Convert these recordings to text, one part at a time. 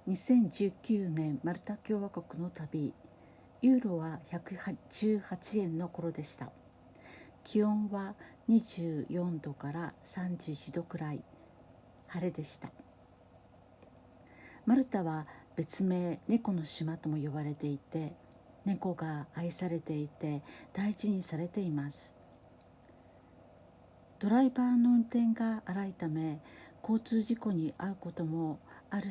2019年マルタ共和国の旅、ユーロは118円の頃でした。気温は24度から31度くらい、晴れでした。マルタは別名猫の島とも呼ばれていて、猫が愛されていて大事にされています。ドライバーの運転が荒いため、交通事故に遭うこともある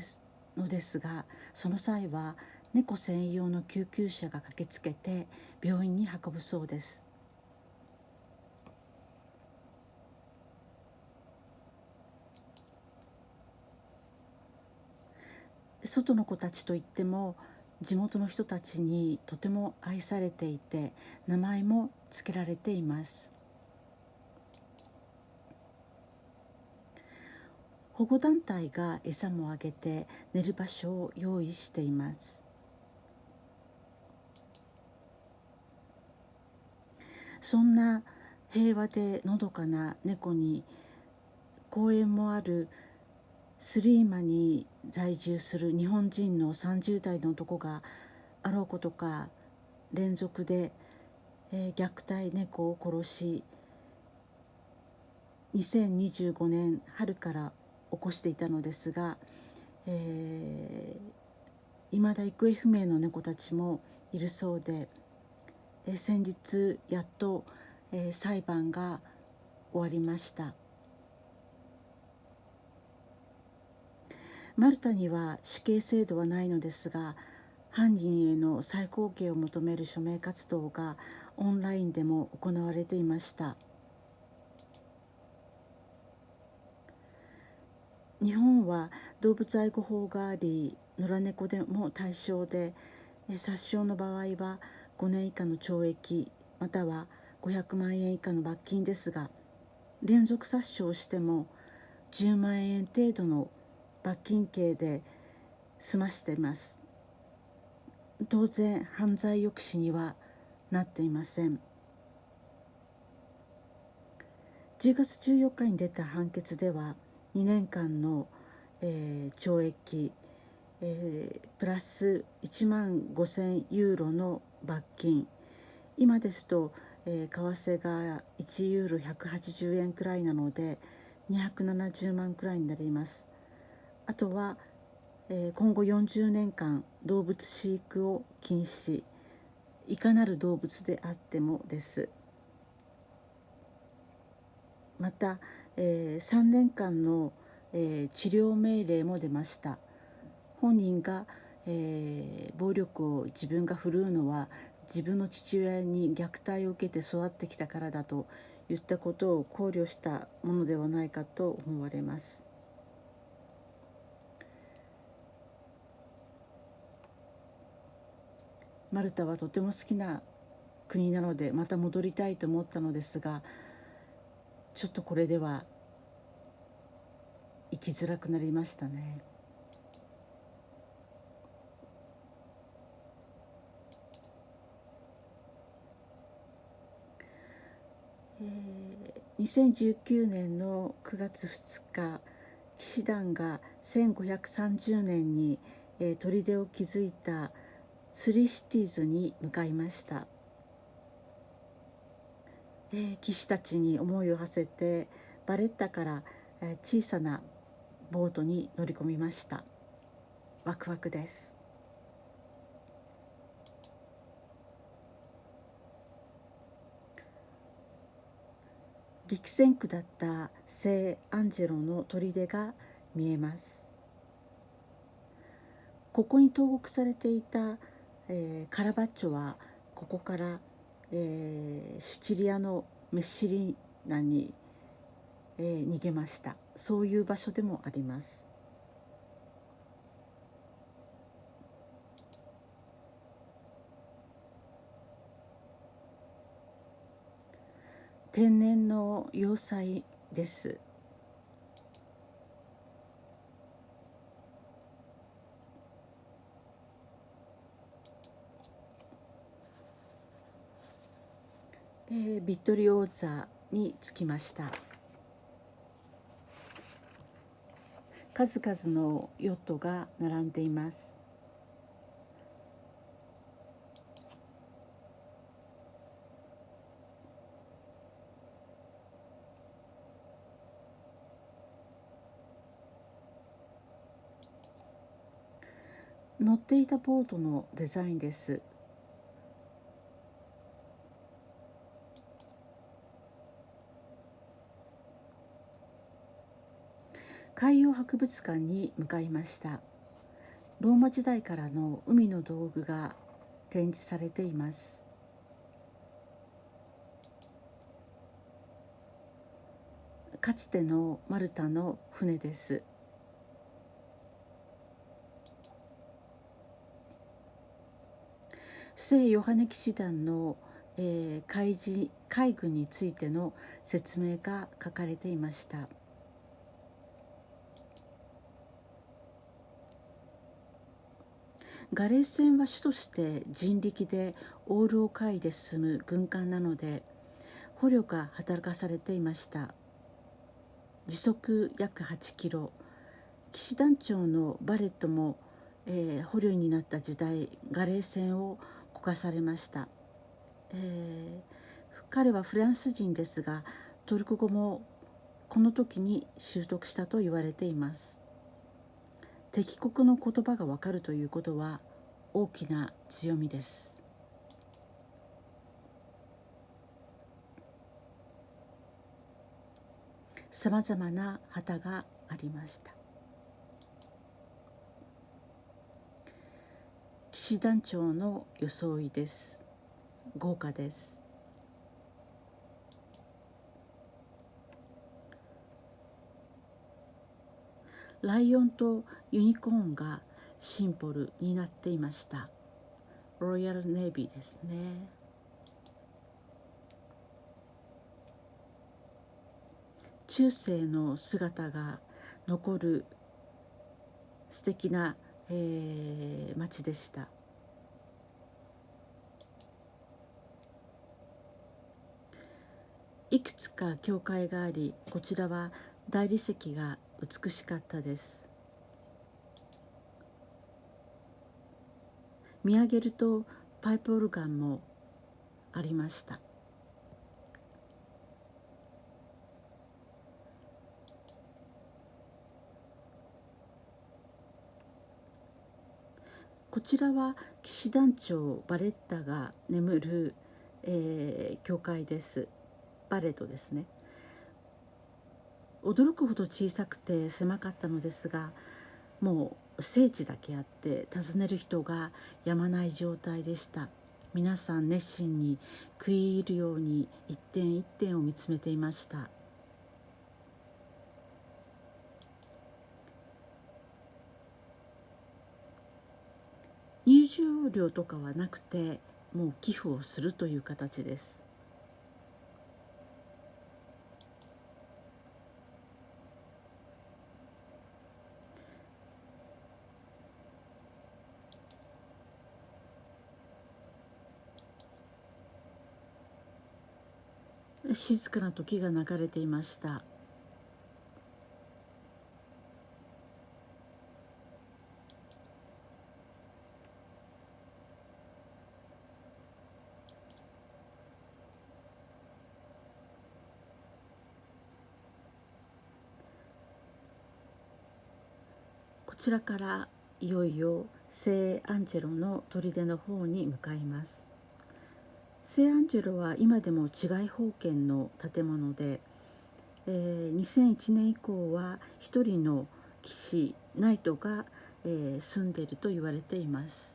のですが、その際は猫専用の救急車が駆けつけて病院に運ぶそうです。外の子たちといっても地元の人たちにとても愛されていて、名前も付けられています。保護団体が餌もあげて寝る場所を用意しています。そんな平和でのどかな猫に、公園もあるスリーマに在住する日本人の30代の男があろうことか連続で、虐待猫を殺し、2025年春から起こしていたのですが、未だ行方不明の猫たちもいるそうで、先日やっと、裁判が終わりました。マルタには死刑制度はないのですが、犯人への最高刑を求める署名活動がオンラインでも行われていました。日本は動物愛護法があり、野良猫でも対象で、殺傷の場合は5年以下の懲役または500万円以下の罰金ですが、連続殺傷をしても10万円程度の罰金刑で済ましています。当然犯罪抑止にはなっていません。10月14日に出た判決では2年間の、懲役、プラス1万5000ユーロの罰金、今ですと、為替が1ユーロ180円くらいなので270万くらいになります。あとは、今後40年間動物飼育を禁止、いかなる動物であってもです。また、3年間の、治療命令も出ました。本人が、暴力を自分が振るうのは自分の父親に虐待を受けて育ってきたからだといったことを考慮したものではないかと思われます。マルタはとても好きな国なのでまた戻りたいと思ったのですが、ちょっとこれでは生きづらくなりましたね。2019年の9月2日、騎士団が1530年に、砦を築いたスリーシティーズに向かいました。騎士たちに思いを馳せてバレッタから、小さなボートに乗り込みました。ワクワクです。激戦区だった聖アンジェロの砦が見えます。ここに投獄されていた、カラバッチョはここから、シチリアのメッシリナに、逃げました。そういう場所でもあります。天然の要塞です。ビットリオーザに着きました。数々のヨットが並んでいます。乗っていたボートのデザインです。海洋博物館に向かいました。ローマ時代からの海の道具が展示されています。かつてのマルタの船です。聖ヨハネ騎士団の、海軍についての説明が書かれていました。ガレース船は主として人力でオールを漕いで進む軍艦なので、捕虜が働かされていました。時速約8キロ、騎士団長のバレットも、捕虜になった時代ガレー船をこかされました。彼はフランス人ですが、トルコ語もこの時に習得したと言われています。敵国の言葉がわかるということは大きな強みです。さまざまな旗がありました。騎士団長の装いです。豪華です。ライオンとユニコーンがシンボルになっていました。ロイヤルネイビーですね。中世の姿が残る素敵な、町でした。いくつか教会があり、こちらは大理石が美しかったです。見上げるとパイプオルガンもありました。こちらは騎士団長バレッタが眠る、教会です。バレットですね。驚くほど小さくて狭かったのですが、もう聖地だけあって訪ねる人がやまない状態でした。皆さん熱心に食い入るように一点一点を見つめていました。入場料とかはなくて、もう寄付をするという形です。静かな時が流れていました。こちらからいよいよ聖アンジェロの砦の方に向かいます。聖アンジェロは今でも治外法権の建物で、2001年以降は一人の騎士ナイトが、住んでいると言われています。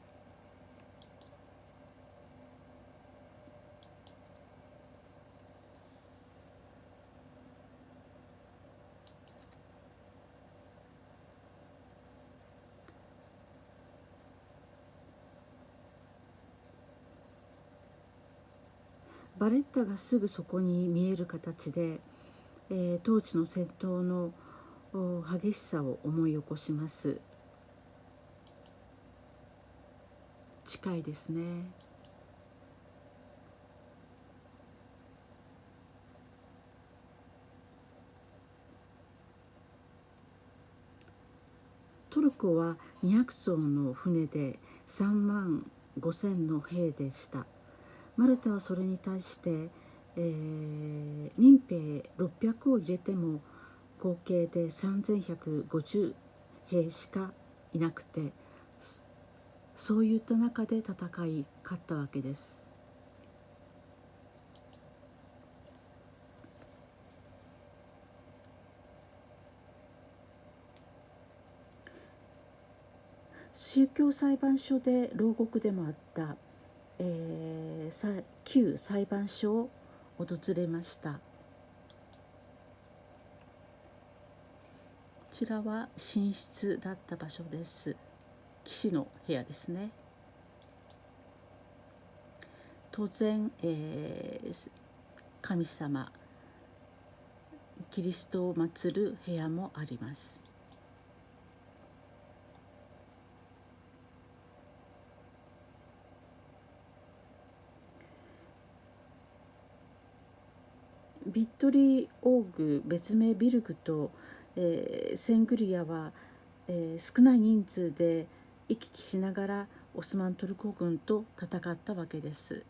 バレッタがすぐそこに見える形で、当時の戦闘の激しさを思い起こします。近いですね。コは200艘の船で3万5,000の兵でした。マルタはそれに対して、民兵600を入れても合計で3150兵しかいなくて、そういった中で戦い勝ったわけです。宗教裁判所で牢獄でもあった、旧裁判所を訪れました。こちらは寝室だった場所です。騎士の部屋ですね。当然、神様キリストを祀る部屋もあります。ビットリーオーグ、別名ビルグと、セングリアは、少ない人数で行き来しながらオスマントルコ軍と戦ったわけです。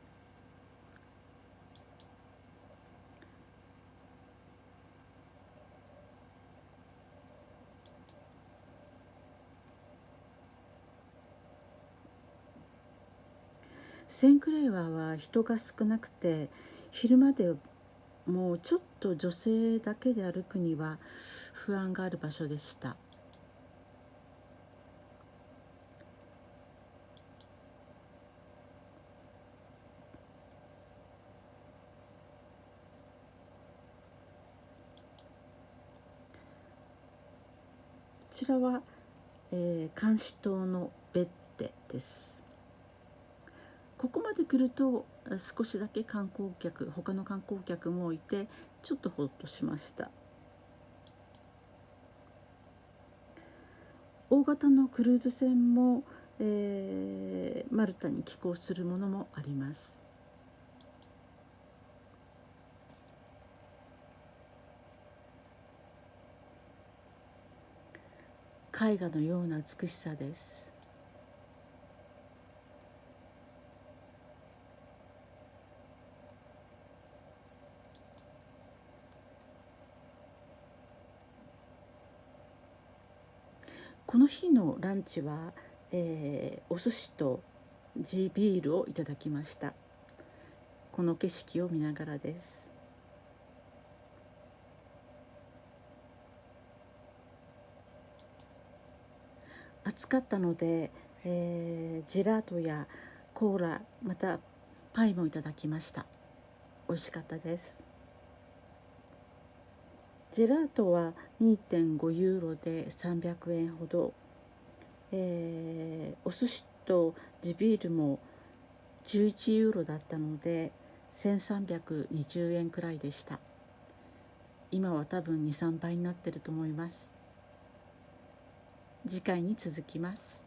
センクレイワーは人が少なくて、昼間でもうちょっと女性だけで歩くには不安がある場所でした。こちらは、監視塔のベッテです。ここまで来ると少しだけ他の観光客もいて、ちょっとほっとしました。大型のクルーズ船も、マルタに寄港するものもあります。絵画のような美しさです。この日のランチは、お寿司と地ビールをいただきました。この景色を見ながらです。暑かったので、ジェラートやコーラ、またパイもいただきました。美味しかったです。ジェラートは 2.5 ユーロで300円ほど、お寿司と地ビールも11ユーロだったので1320円くらいでした。今は多分 2,3 倍になってると思います。次回に続きます。